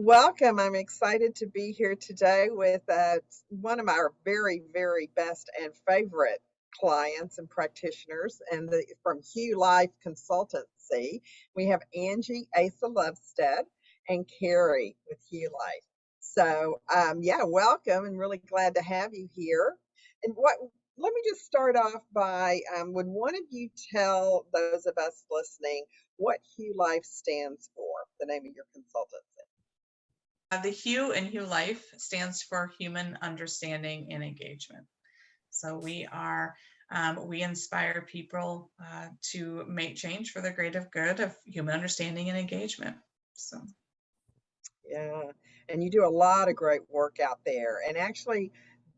Welcome. I'm excited to be here today with one of our very, very best and favorite clients and practitioners, and from HueLife Consultancy. We have Angie Asa Lovestead and Carrie with HueLife. Yeah, welcome, and really glad to have you here. And let me just start off by would one of you tell those of us listening what HueLife stands for, the name of your consultancy? The Hue in HueLife stands for Human Understanding and Engagement. So we inspire people to make change for the greater good of human understanding and engagement. So. Yeah, and you do a lot of great work out there. And actually,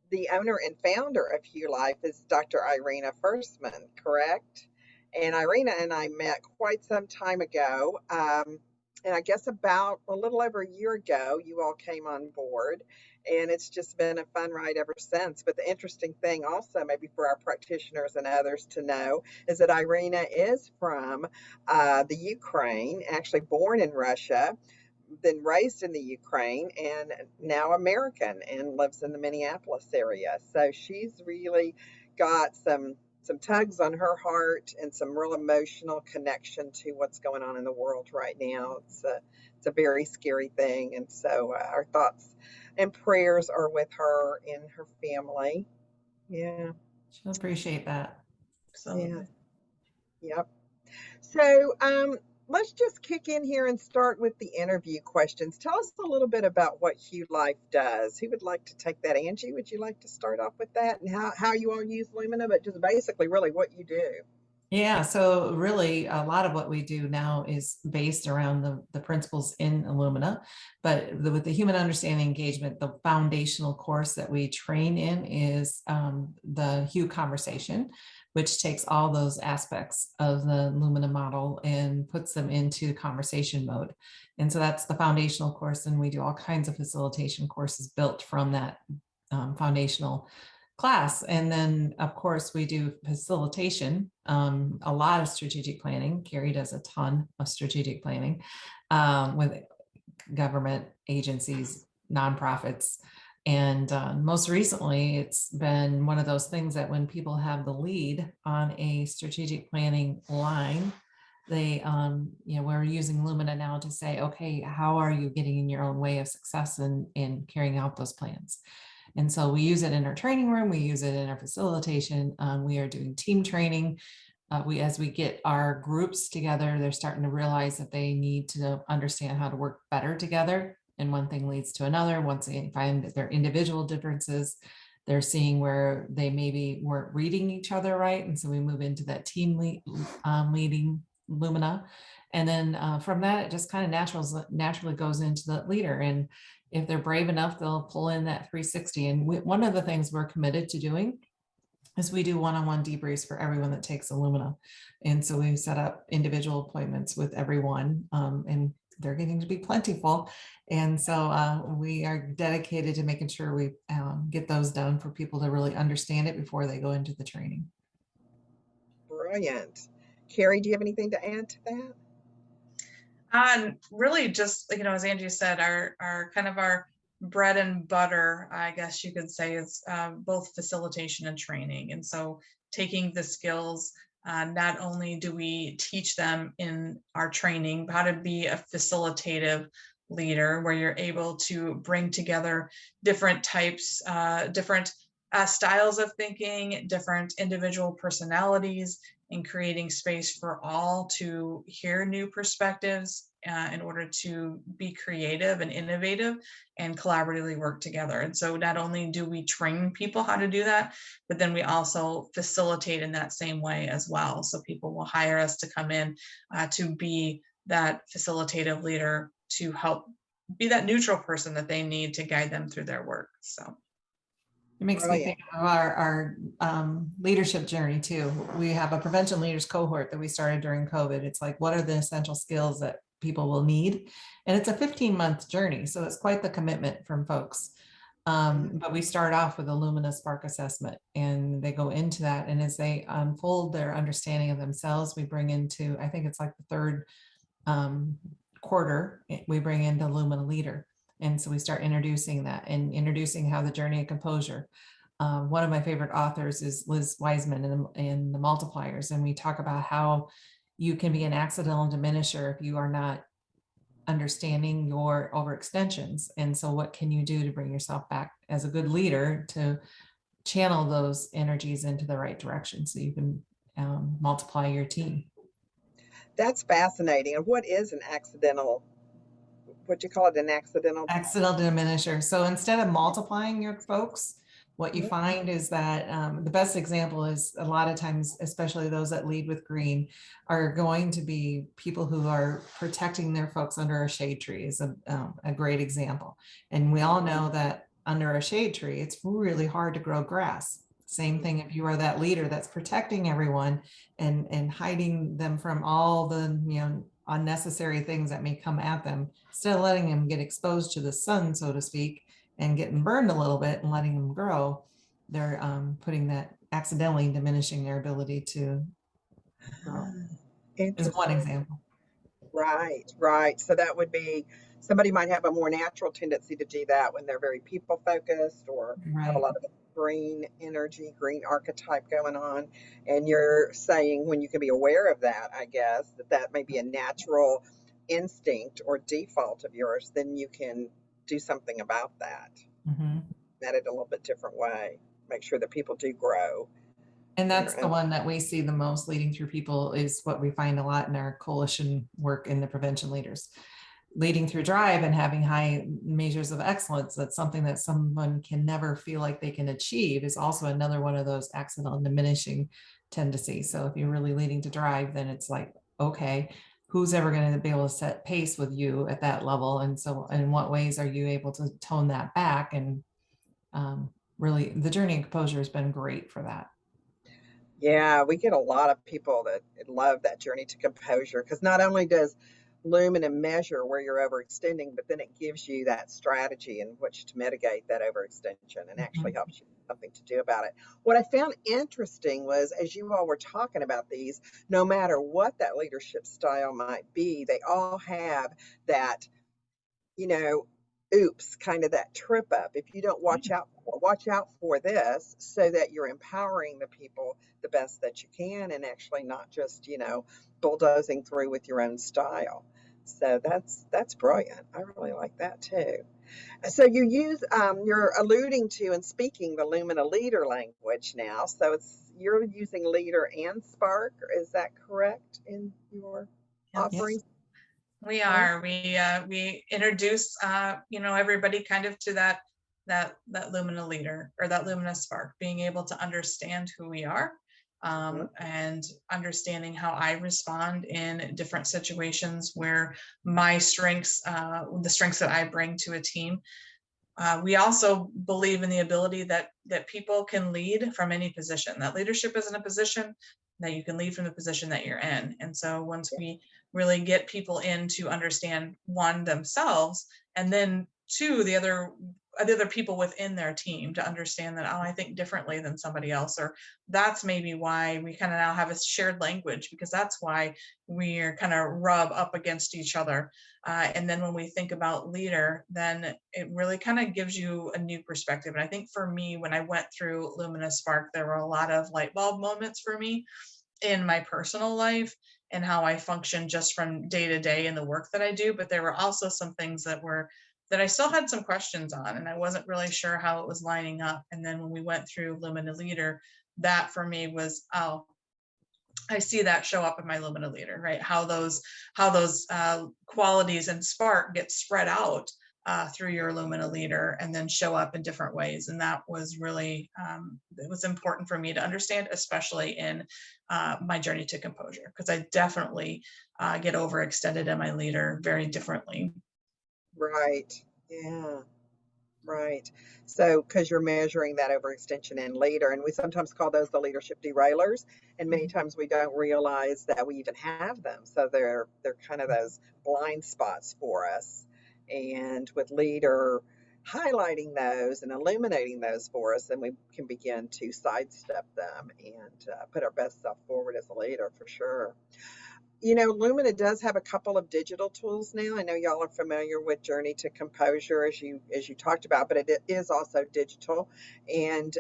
the owner and founder of HueLife is Dr. Irina Firstman, correct? And Irina and I met quite some time ago. And I guess about a little over a year ago, you all came on board, and it's just been a fun ride ever since. But the interesting thing, also, maybe for our practitioners and others to know, is that Irina is from the Ukraine, actually born in Russia, been raised in the Ukraine, and now American, and lives in the Minneapolis area. So she's really got some tugs on her heart and some real emotional connection to what's going on in the world right now. It's a very scary thing, and so our thoughts and prayers are with her and her family. Yeah, She'll appreciate that. Absolutely. Yeah. Yep. So let's just kick in here and start with the interview questions. Tell us a little bit about what HueLife does. Who would like to take that? Angie, would you like to start off with that, and how you all use Lumina, but just basically really what you do? Yeah, so really a lot of what we do now is based around the principles in Lumina, but with the human understanding engagement, the foundational course that we train in is the Hue Conversation, which takes all those aspects of the Lumina model and puts them into conversation mode. And so that's the foundational course, and we do all kinds of facilitation courses built from that foundational class. And then of course we do facilitation, a lot of strategic planning. Carrie does a ton of strategic planning with government agencies, nonprofits. And most recently, it's been one of those things that when people have the lead on a strategic planning line, they, we're using Lumina now to say, okay, how are you getting in your own way of success in carrying out those plans? And so we use it in our training room, we use it in our facilitation, we are doing team training. As we get our groups together, they're starting to realize that they need to understand how to work better together. And one thing leads to another. Once they find that there are individual differences, they're seeing where they maybe weren't reading each other right. And so we move into that team leading Lumina. And then from that, it just kind of naturally goes into the leader. And if they're brave enough, they'll pull in that 360. And one of the things we're committed to doing is we do one-on-one debriefs for everyone that takes Lumina. And so we set up individual appointments with everyone, and they're getting to be plentiful. And so we are dedicated to making sure we get those done for people to really understand it before they go into the training. Brilliant. Carrie, do you have anything to add to that? Really just, as Angie said, our kind of our bread and butter, I guess you could say, is both facilitation and training. And so taking the skills, not only do we teach them in our training how to be a facilitative leader, where you're able to bring together different types, different styles of thinking, different individual personalities, and creating space for all to hear new perspectives in order to be creative and innovative and collaboratively work together. And so not only do we train people how to do that, but then we also facilitate in that same way as well. So people will hire us to come in to be that facilitative leader, to help be that neutral person that they need to guide them through their work. So it makes me think of our leadership journey too. We have a prevention leaders cohort that we started during COVID. It's like, what are the essential skills that people will need? And it's a 15-month journey. So it's quite the commitment from folks. But we start off with a Lumina Spark assessment, and they go into that. And as they unfold their understanding of themselves, we bring into, I think it's like the third quarter, we bring in the Lumina leader. And so we start introducing that and introducing how the journey of composure. One of my favorite authors is Liz Wiseman in the Multipliers. And we talk about how you can be an accidental diminisher if you are not understanding your overextensions. And so what can you do to bring yourself back as a good leader to channel those energies into the right direction so you can multiply your team? That's fascinating. And what is an accidental, what do you call it, an accidental? Accidental diminisher. So instead of multiplying your folks, what you Mhm. find is that the best example is a lot of times, especially those that lead with green, are going to be people who are protecting their folks under a shade tree is a great example. And we all know that under a shade tree, it's really hard to grow grass. Same thing if you are that leader that's protecting everyone and hiding them from all the unnecessary things that may come at them, instead of letting them get exposed to the sun, so to speak, and getting burned a little bit and letting them grow, they're putting that accidentally diminishing their ability to grow, is one Interesting. example. Right, right. So that would be somebody might have a more natural tendency to do that when they're very people focused or have a Right. lot of green energy, green archetype going on. And you're saying when you can be aware of that, I guess, that that may be a natural instinct or default of yours, then you can do something about that, Mhm. at it a little bit different way. Make sure that people do grow And in that's their the own. one that we see the most leading through people, is what we find a lot in our coalition work in the prevention leaders. Leading through drive and having high measures of excellence, that's something that someone can never feel like they can achieve, is also another one of those accidental diminishing tendencies. So if you're really leading to drive, then it's like, okay, who's ever going to be able to set pace with you at that level? And so in what ways are you able to tone that back? And really, the journey of composure has been great for that. Yeah, we get a lot of people that love that journey to composure because not only does Lumina measure where you're overextending, but then it gives you that strategy in which to mitigate that overextension and actually Mhm. helps you something to do about it. What I found interesting was as you all were talking about these, no matter what that leadership style might be, they all have that, you know, oops, kind of that trip up. If you don't watch out for this so that you're empowering the people the best that you can and actually not just, bulldozing through with your own style. So that's brilliant. I really like that too. So you're alluding to and speaking the Lumina leader language now. So you're using leader and spark. Is that correct in your Yep. Yes. offerings? We Okay. are. We introduce everybody kind of to that Lumina leader or that Lumina spark, being able to understand who we are, Mhm. and understanding how I respond in different situations where my strengths, the strengths that I bring to a team. We also believe in the ability that people can lead from any position. That leadership isn't a position, that you can lead from the position that you're in. And so once we really get people in to understand, one, themselves, and then two, the other people within their team, to understand that, oh, I think differently than somebody else, or that's maybe why we kind of now have a shared language, because that's why we're kind of rub up against each other. And then when we think about leader, then it really kind of gives you a new perspective. And I think for me, when I went through Lumina Spark, there were a lot of light bulb moments for me in my personal life and how I function just from day to day in the work that I do. But there were also some things that I still had some questions on, and I wasn't really sure how it was lining up. And then when we went through Lumina Leader, that for me was, oh, I see that show up in my Lumina leader, right? How those qualities and spark get spread out through your Lumina leader and then show up in different ways. And that was really, it was important for me to understand, especially in my journey to composure, because I definitely get overextended in my leader very differently. Right. Yeah. Right. So, because you're measuring that overextension in leader, and we sometimes call those the leadership derailers, and many times we don't realize that we even have them. So they're kind of those blind spots for us. And with leader highlighting those and illuminating those for us, then we can begin to sidestep them and put our best self forward as a leader for sure. You know, Lumina does have a couple of digital tools now. I know y'all are familiar with Journey to Composure, as you talked about, but it is also digital. And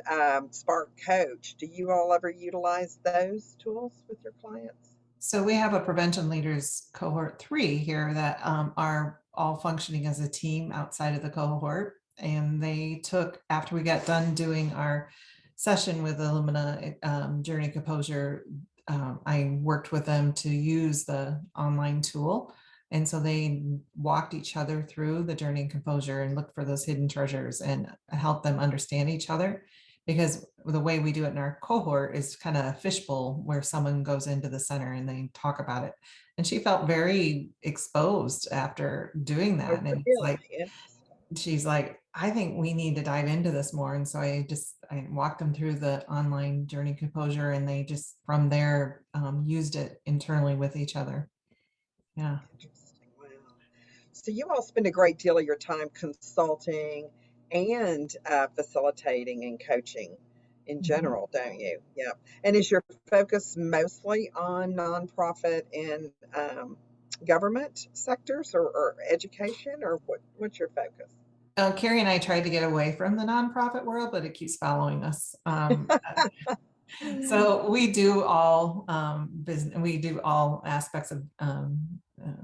Spark Coach. Do you all ever utilize those tools with your clients? So we have a prevention leaders cohort 3 here that are all functioning as a team outside of the cohort. And they took, after we got done doing our session with Lumina Journey Composure, I worked with them to use the online tool. And so they walked each other through the journey and composure and looked for those hidden treasures and helped them understand each other. Because the way we do it in our cohort is kind of a fishbowl where someone goes into the center and they talk about it. And she felt very exposed after doing that. Oh, And it's really? like, she's like, I think we need to dive into this more. And so I walked them through the online journey composure, and they just from there used it internally with each other. Yeah. Interesting. Wow. So you all spend a great deal of your time consulting and facilitating and coaching in Mhm. general, don't you? Yeah. And is your focus mostly on nonprofit and government sectors, or education, or what's your focus? Carrie and I tried to get away from the nonprofit world, but it keeps following us. So we do all business. We do all aspects of.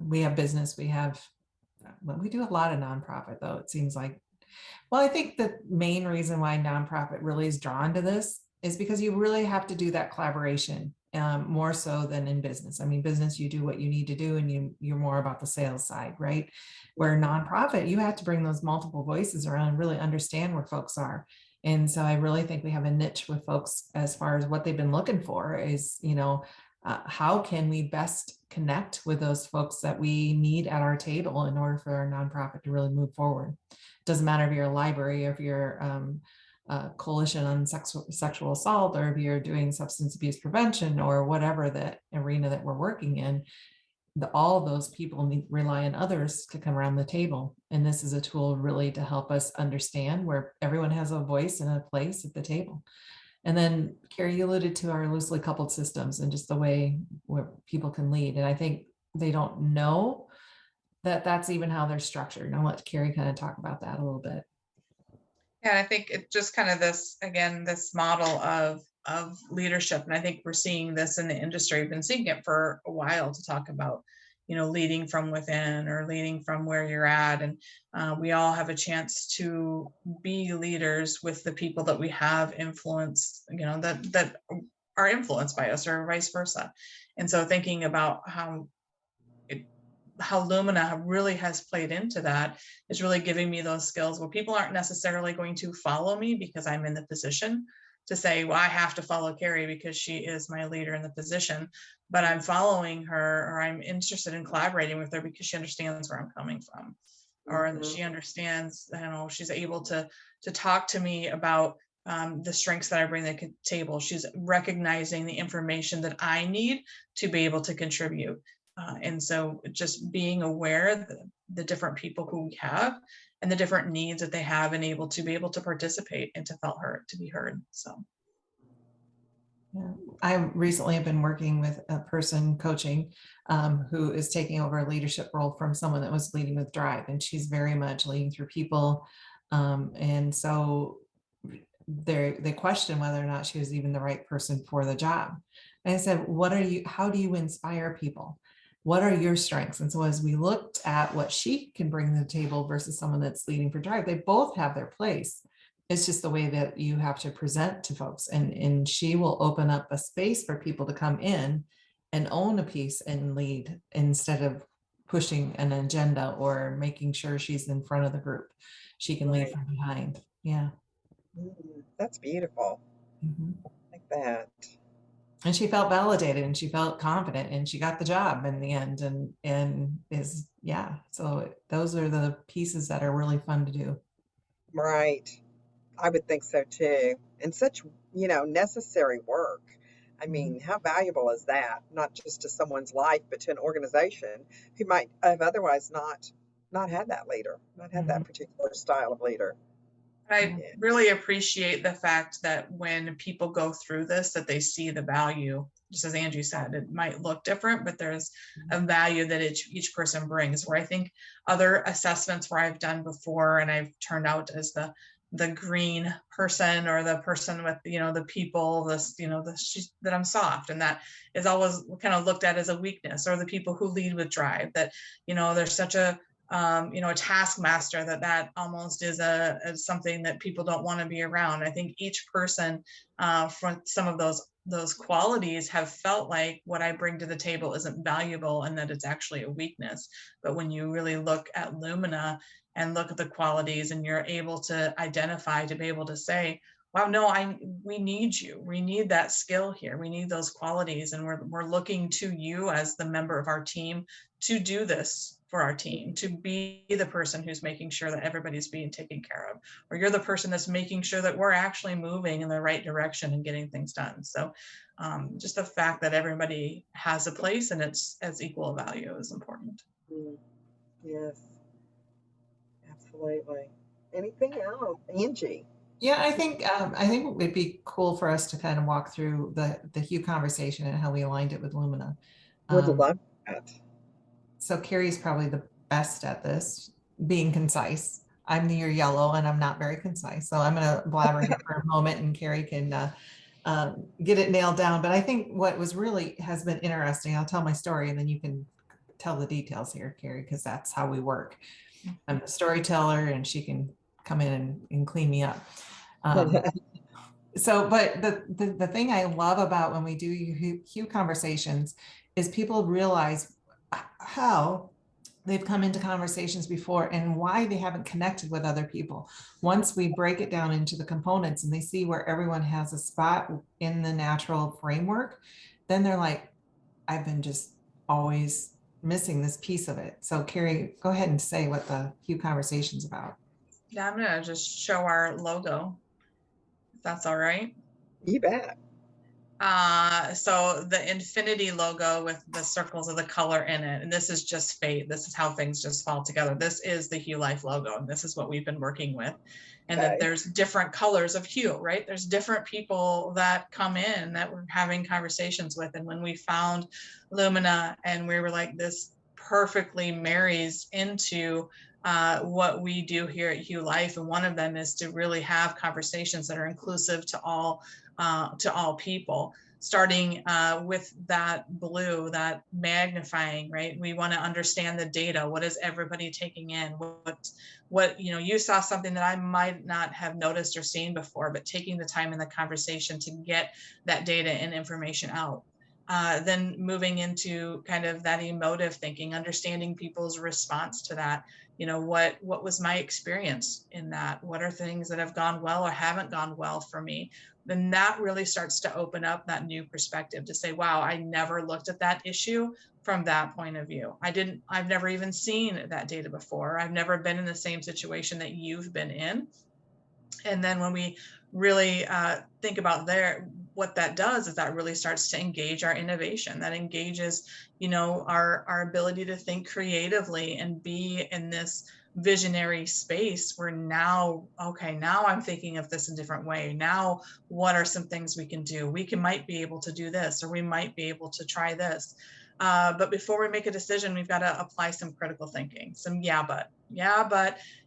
We have business. We have. Well, we do a lot of nonprofit, though. It seems like. Well, I think the main reason why nonprofit really is drawn to this is because you really have to do that collaboration more so than in business. I mean, business, you do what you need to do, and you're more about the sales side, right? Where nonprofit, you have to bring those multiple voices around and really understand where folks are. And so I really think we have a niche with folks as far as what they've been looking for is, how can we best connect with those folks that we need at our table in order for our nonprofit to really move forward? Doesn't matter if you're a library, or if you're a coalition on sexual assault, or if you're doing substance abuse prevention, or whatever that arena that we're working in. All those people rely on others to come around the table. And this is a tool really to help us understand where everyone has a voice and a place at the table. And then Carrie, you alluded to our loosely coupled systems and just the way where people can lead. And I think they don't know that that's even how they're structured. And I'll let Carrie kind of talk about that a little bit. Yeah, I think it just kind of this model of leadership, and I think we're seeing this in the industry. We've been seeing it for a while to talk about, leading from within or leading from where you're at, and we all have a chance to be leaders with the people that we have influenced, that are influenced by us, or vice versa. And so thinking about how Lumina really has played into that is really giving me those skills where people aren't necessarily going to follow me because I'm in the position to say, well, I have to follow Carrie because she is my leader in the position, but I'm following her, or I'm interested in collaborating with her because she understands where I'm coming from, or that she understands, she's able to talk to me about the strengths that I bring to the table. She's recognizing the information that I need to be able to contribute. And so just being aware of the different people who we have and the different needs that they have, and able to participate and to be heard. So. Yeah. I recently have been working with a person coaching who is taking over a leadership role from someone that was leading with drive, and she's very much leading through people. And so they questioned whether or not she was even the right person for the job. And I said, how do you inspire people? What are your strengths? And so as we looked at what she can bring to the table versus someone that's leading for drive, they both have their place. It's just the way that you have to present to folks. And she will open up a space for people to come in and own a piece and lead, instead of pushing an agenda or making sure she's in front of the group. She can lead Right. from behind. Yeah. That's beautiful. Mhm. Like that. And she felt validated, and she felt confident, and she got the job in the end, and is, yeah. So those are the pieces that are really fun to do. Right. I would think so too. And such, necessary work. I Mhm. mean, how valuable is that? Not just to someone's life, but to an organization who might have otherwise not had that leader, not had that Mhm. particular style of leader. I really appreciate the fact that when people go through this, that they see the value. Just as Angie said, it might look different, but there's a value that each person brings. Where I think other assessments where I've done before and I've turned out as the green person or the person with, the people, that I'm soft, and that is always kind of looked at as a weakness, or the people who lead with drive, that, there's such a taskmaster, that almost is something that people don't want to be around. I think each person from some of those qualities have felt like what I bring to the table isn't valuable and that it's actually a weakness. But when you really look at Lumina and look at the qualities, and you're able to identify, to be able to say, wow, no, we need you. We need that skill here. We need those qualities. And we're looking to you as the member of our team to do this for our team, to be the person who's making sure that everybody's being taken care of, or you're the person that's making sure that we're actually moving in the right direction and getting things done. So just the fact that everybody has a place and it's as equal value is important. Yes, absolutely. Anything else, Angie? Yeah, I think it'd be cool for us to kind of walk through the Hue conversation and how we aligned it with Lumina. Would love that. So Carrie's probably the best at this, being concise. I'm the year yellow and I'm not very concise. So I'm going to blabber here for a moment and Carrie can get it nailed down. But I think what has been interesting, I'll tell my story and then you can tell the details here, Carrie, because that's how we work. I'm a storyteller and she can come in and clean me up. But the thing I love about when we do Hue conversations is people realize how they've come into conversations before and why they haven't connected with other people. Once we break it down into the components and they see where everyone has a spot in the natural framework, then they're like, I've been just always missing this piece of it. So Carrie, go ahead and say what the Hue conversation's about. Yeah, I'm gonna just show our logo, if that's all right. You bet. So the infinity logo with the circles of the color in it, and this is just fate. This is how things just fall together. This is the HueLife logo, and this is what we've been working with. And that there's different colors of hue, right? There's different people that come in that we're having conversations with. And when we found Lumina and we were like, this perfectly marries into what we do here at HueLife. And one of them is to really have conversations that are inclusive to all people, starting with that blue, that magnifying, right? We want to understand the data. What is everybody taking in? What you saw something that I might not have noticed or seen before, but taking the time in the conversation to get that data and information out. Then moving into kind of that emotive thinking, understanding people's response to that. What was my experience in that? What are things that have gone well or haven't gone well for me? Then that really starts to open up that new perspective to say, wow, I never looked at that issue from that point of view. I've never even seen that data before. I've never been in the same situation that you've been in. And then when we really think about what that does is that really starts to engage our innovation. That engages, our ability to think creatively and be in this visionary space where now I'm thinking of this in a different way. Now, what are some things we can do? Might be able to do this, or we might be able to try this. But before we make a decision, we've got to apply some critical thinking, some but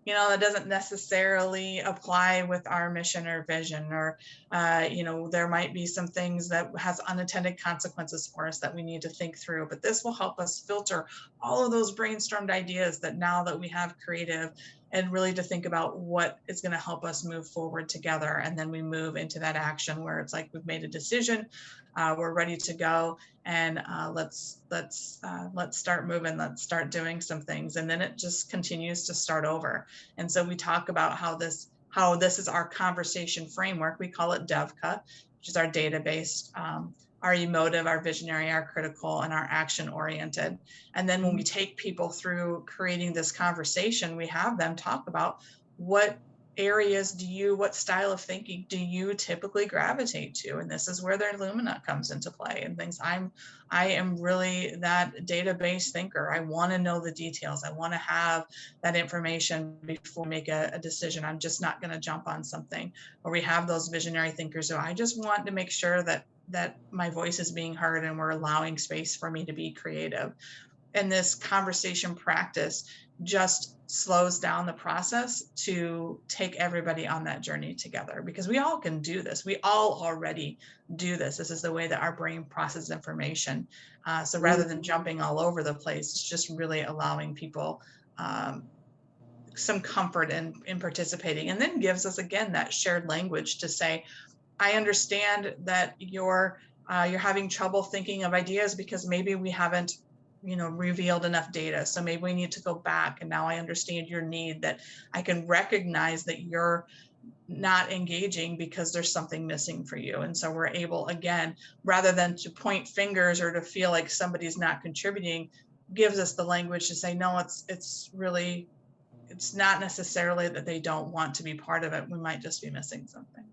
that doesn't necessarily apply with our mission or vision, or there might be some things that has unintended consequences for us that we need to think through. But this will help us filter all of those brainstormed ideas that now that we have creative, and really to think about what is going to help us move forward together. And then we move into that action where it's like we've made a decision, we're ready to go, and let's start moving, let's start doing some things. And then it just continues to start over. And so we talk about how this is our conversation framework. We call it DevCA, which is our data-based, our emotive, our visionary, our critical, and our action-oriented. And then when we take people through creating this conversation, we have them talk about what areas what style of thinking do you typically gravitate to? And this is where their Lumina comes into play and things. I am really that database thinker. I want to know the details. I want to have that information before I make a decision. I'm just not going to jump on something. Or we have those visionary thinkers who I just want to make sure that my voice is being heard and we're allowing space for me to be creative. And this conversation practice just slows down the process to take everybody on that journey together, because we all can do this. We all already do this. This is the way that our brain processes information. So rather than jumping all over the place, it's just really allowing people some comfort in participating, and then gives us, again, that shared language to say, I understand that you're having trouble thinking of ideas because maybe we haven't revealed enough data. So maybe we need to go back, and now I understand your need, that I can recognize that you're not engaging because there's something missing for you. And so we're able, again, rather than to point fingers or to feel like somebody's not contributing, gives us the language to say, no, it's really, it's not necessarily that they don't want to be part of it. We might just be missing something.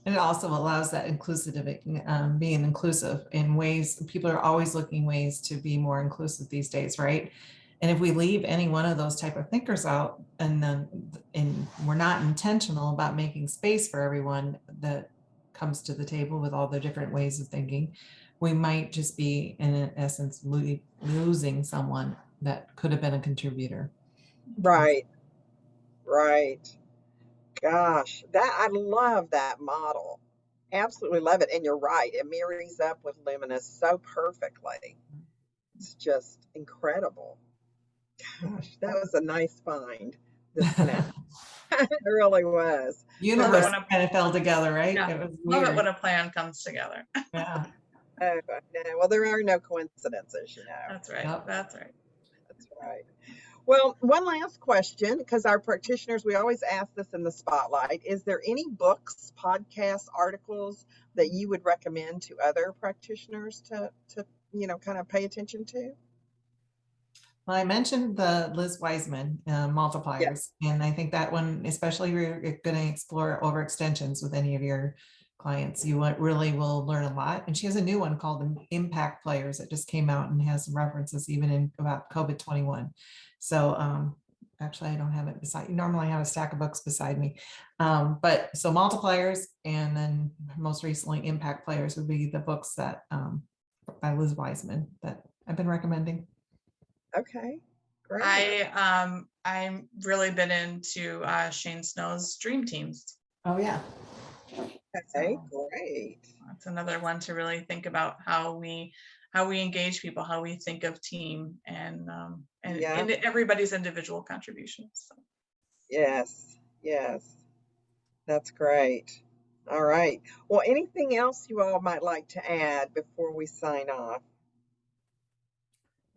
And it also allows that being inclusive in ways. People are always looking ways to be more inclusive these days, right? And if we leave any one of those type of thinkers out, and we're not intentional about making space for everyone that comes to the table with all the different ways of thinking, we might just be, in essence, losing someone that could have been a contributor. Right. Gosh, I love that model. Absolutely love it. And you're right. It marries up with Luminous so perfectly. It's just incredible. Gosh, that was a nice find, the snap. It really was. Universe kind of fell together, right? Yeah. It was love weird. it when a plan comes together. Yeah. Oh, no. Well, there are no coincidences, That's right. Yep. That's right. That's right. Well, one last question, because our practitioners, we always ask this in the spotlight. Is there any books, podcasts, articles that you would recommend to other practitioners to kind of pay attention to? Well, I mentioned the Liz Wiseman multipliers, and I think that one, especially if you're going to explore overextensions with any of your clients, you really will learn a lot. And she has a new one called the Impact Players that just came out and has some references even in about COVID-21. So actually, I don't have it beside. Normally, I have a stack of books beside me, but so multipliers, and then most recently, Impact Players would be the books that by Liz Wiseman that I've been recommending. Okay, great. I'm really been into Shane Snow's Dream Teams. Oh yeah. Okay, great. That's another one to really think about how we engage people, how we think of team, and everybody's individual contributions. So. Yes, that's great. All right. Well, anything else you all might like to add before we sign off?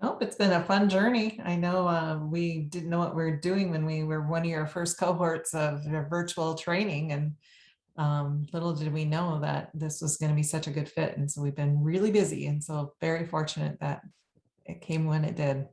Nope, it's been a fun journey. I know we didn't know what we were doing when we were one of your first cohorts of virtual training, and little did we know that this was going to be such a good fit. And so we've been really busy, and so very fortunate that it came when it did.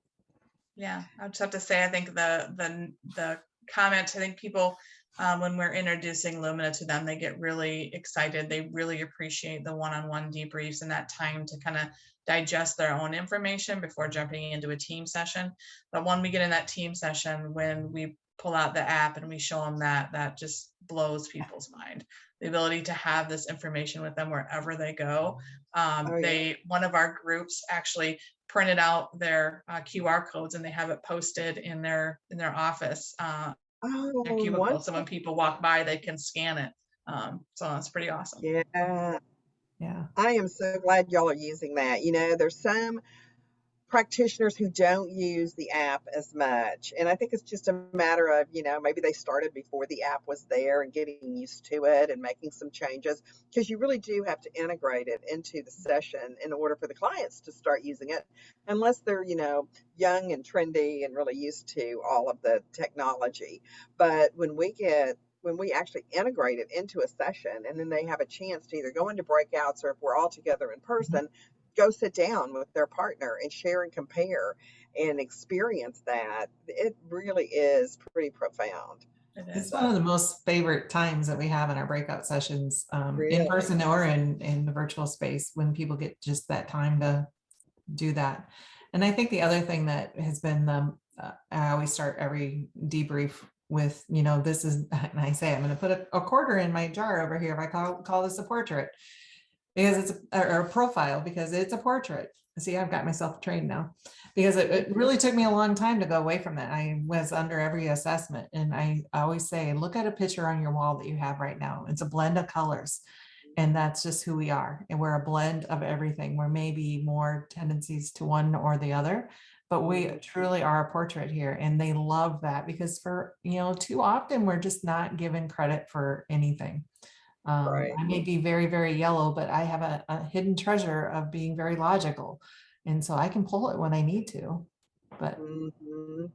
Yeah, I just have to say, I think the comment, I think people, when we're introducing Lumina to them, they get really excited. They really appreciate the one-on-one debriefs and that time to kind of digest their own information before jumping into a team session. But when we get in that team session, when we pull out the app and we show them that just blows people's mind. The ability to have this information with them wherever they go. One of our groups actually printed out their QR codes, and they have it posted in their office their cubicle. So when people walk by, they can scan it. So that's pretty awesome. Yeah. I am so glad y'all are using that. There's some practitioners who don't use the app as much. And I think it's just a matter of, maybe they started before the app was there and getting used to it and making some changes, because you really do have to integrate it into the session in order for the clients to start using it, unless they're, young and trendy and really used to all of the technology. But when we actually integrate it into a session, and then they have a chance to either go into breakouts, or if we're all together in person, go sit down with their partner and share and compare and experience that, it really is pretty profound. It It's is. one of the most favorite times that we have in our breakout sessions, in Really? person or in the virtual space, when people get just that time to do that. And I think the other thing that has been, I always start every debrief with, this is, and I say, I'm going to put a quarter in my jar over here if I call this a portrait, because it's or a profile, because it's a portrait. See, I've got myself trained now, because it really took me a long time to go away from that. I was under every assessment, and I always say, look at a picture on your wall that you have right now. It's a blend of colors, and that's just who we are. And we're a blend of everything. We're maybe more tendencies to one or the other, but we truly are a portrait here. And they love that, because for, too often we're just not given credit for anything. Right. I may be very, very yellow, but I have a hidden treasure of being very logical. And so I can pull it when I need to. But Hmm.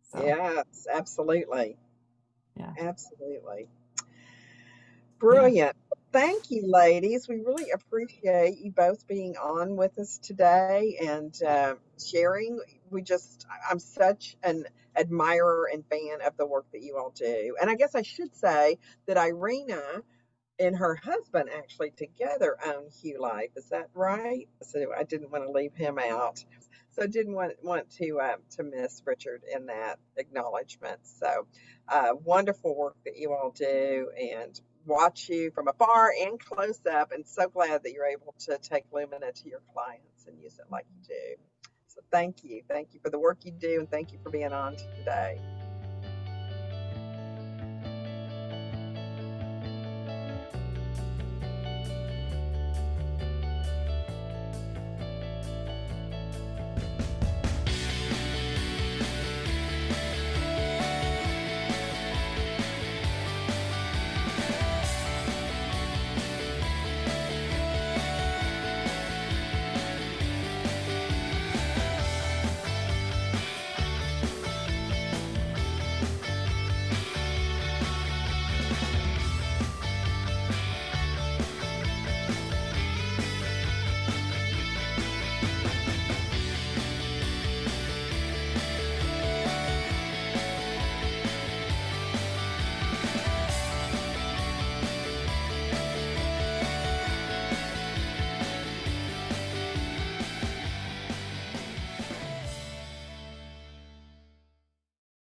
so, Yes, absolutely. yeah, Absolutely. yeah. Brilliant. Thank you, ladies. We really appreciate you both being on with us today and sharing. I'm such an admirer and fan of the work that you all do. And I guess I should say that Irina and her husband actually together own HueLife. Is that right? So I didn't want to leave him out. So I didn't want to miss Richard in that acknowledgement. So wonderful work that you all do, and watch you from afar and close up. And so glad that you're able to take Lumina to your clients and use it like you do. So thank you for the work you do, and thank you for being on today.